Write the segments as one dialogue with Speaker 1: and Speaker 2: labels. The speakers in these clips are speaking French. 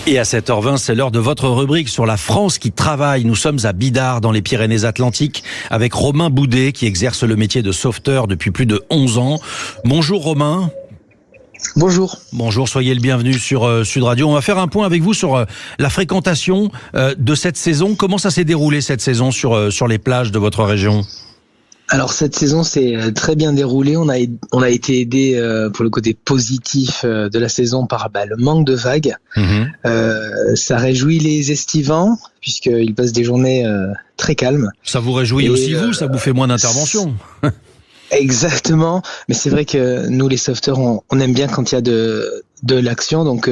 Speaker 1: Et à 7h20, c'est l'heure de votre rubrique sur la France qui travaille. Nous sommes à Bidart, dans les Pyrénées-Atlantiques, avec Romain Boudet, qui exerce le métier de sauveteur depuis plus de 11 ans. Bonjour Romain.
Speaker 2: Bonjour.
Speaker 1: Bonjour, soyez le bienvenu sur Sud Radio. On va faire un point avec vous sur la fréquentation de cette saison. Comment ça s'est déroulé cette saison sur les plages de votre région ?
Speaker 2: Alors cette saison s'est très bien déroulée. On a été aidé pour le côté positif de la saison par le manque de vagues. Ça réjouit les estivants puisqu'ils passent des journées très calmes.
Speaker 1: Ça vous réjouit aussi vous ? Ça vous fait moins d'intervention ?
Speaker 2: Exactement. Mais c'est vrai que nous les sauveteurs, on aime bien quand il y a de l'action. Donc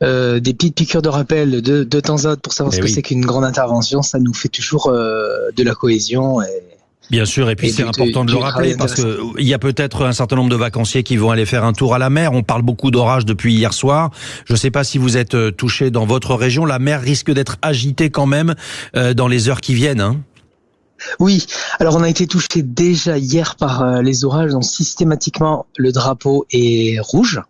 Speaker 2: des petites piqûres de rappel de temps à autre pour savoir ce que c'est qu'une grande intervention, ça nous fait toujours de la cohésion.
Speaker 1: Bien sûr, et puis c'est important de le rappeler parce qu'il y a peut-être un certain nombre de vacanciers qui vont aller faire un tour à la mer. On parle beaucoup d'orage depuis hier soir. Je ne sais pas si vous êtes touché dans votre région. La mer risque d'être agitée quand même dans les heures qui viennent, hein.
Speaker 2: Oui, alors on a été touché déjà hier par les orages, donc systématiquement le drapeau est rouge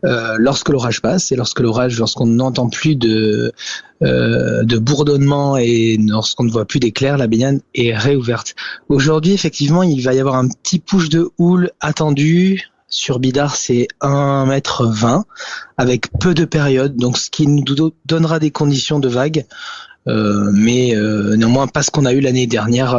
Speaker 2: lorsque l'orage passe, et lorsqu'on n'entend plus de bourdonnement et lorsqu'on ne voit plus d'éclairs, la baignade est réouverte. Aujourd'hui, effectivement, il va y avoir un petit push de houle attendu. Sur Bidart, c'est 1,20 m avec peu de périodes, donc ce qui nous donnera des conditions de vague. Mais néanmoins pas ce qu'on a eu l'année dernière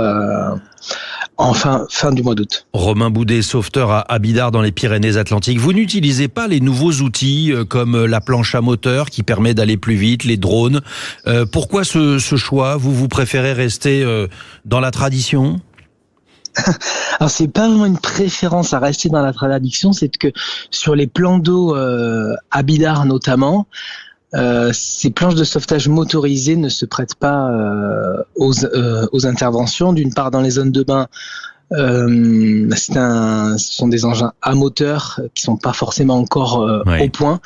Speaker 2: fin du mois d'août.
Speaker 1: Romain Boudet, sauveteur à Bidart dans les Pyrénées-Atlantiques. Vous n'utilisez pas les nouveaux outils comme la planche à moteur qui permet d'aller plus vite, les drones. Pourquoi ce choix ? Vous préférez rester dans la tradition ?
Speaker 2: Alors c'est pas vraiment une préférence à rester dans la tradition, c'est que sur les plans d'eau à Bidart notamment, ces planches de sauvetage motorisées ne se prêtent pas aux interventions. D'une part, dans les zones de bain, ce sont des engins à moteur qui sont pas forcément encore au point.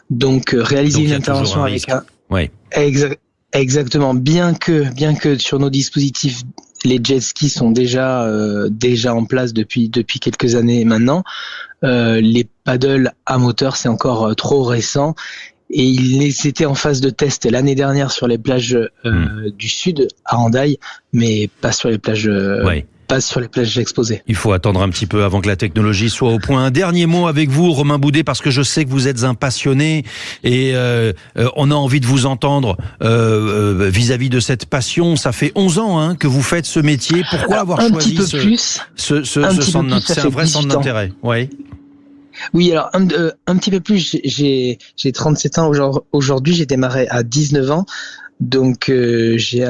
Speaker 2: Donc, réaliser une intervention avec un...
Speaker 1: Oui.
Speaker 2: Exactement. Bien que sur nos dispositifs, les jet skis sont déjà en place depuis quelques années maintenant, les paddles à moteur, c'est encore trop récent. Et ils étaient en phase de test l'année dernière sur les plages du sud, à Hendaye, mais pas sur les plages exposées. Il
Speaker 1: faut attendre un petit peu avant que la technologie soit au point. Un dernier mot avec vous, Romain Boudet, parce que je sais que vous êtes un passionné et on a envie de vous entendre vis-à-vis de cette passion. Ça fait 11 ans que vous faites ce métier. Pourquoi avoir choisi ce centre ? C'est un vrai centre d'intérêt.
Speaker 2: Oui, alors un petit peu plus, j'ai 37 ans aujourd'hui, j'ai démarré à 19 ans, donc j'ai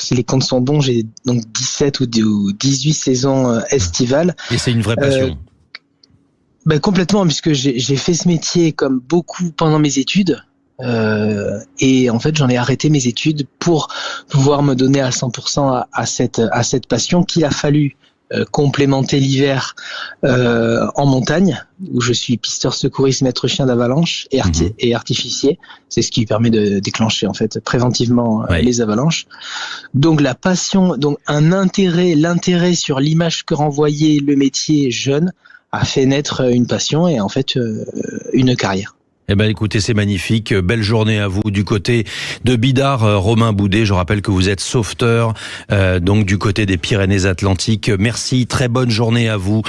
Speaker 2: si les comptes sont bons, j'ai donc 17 ou 18 saisons estivales.
Speaker 1: Et c'est une vraie passion.
Speaker 2: Complètement, puisque j'ai fait ce métier comme beaucoup pendant mes études. Et en fait, j'en ai arrêté mes études pour pouvoir me donner à 100% à cette passion qu'il a fallu complémenter l'hiver en montagne, où je suis pisteur secouriste, maître chien d'avalanche et artificier. C'est ce qui permet de déclencher en fait préventivement les avalanches. Donc la passion, donc l'intérêt sur l'image que renvoyait le métier jeune a fait naître une passion et en fait une carrière.
Speaker 1: Eh ben, écoutez, c'est magnifique. Belle journée à vous du côté de Bidart, Romain Boudet. Je rappelle que vous êtes sauveteur, donc du côté des Pyrénées-Atlantiques. Merci, très bonne journée à vous.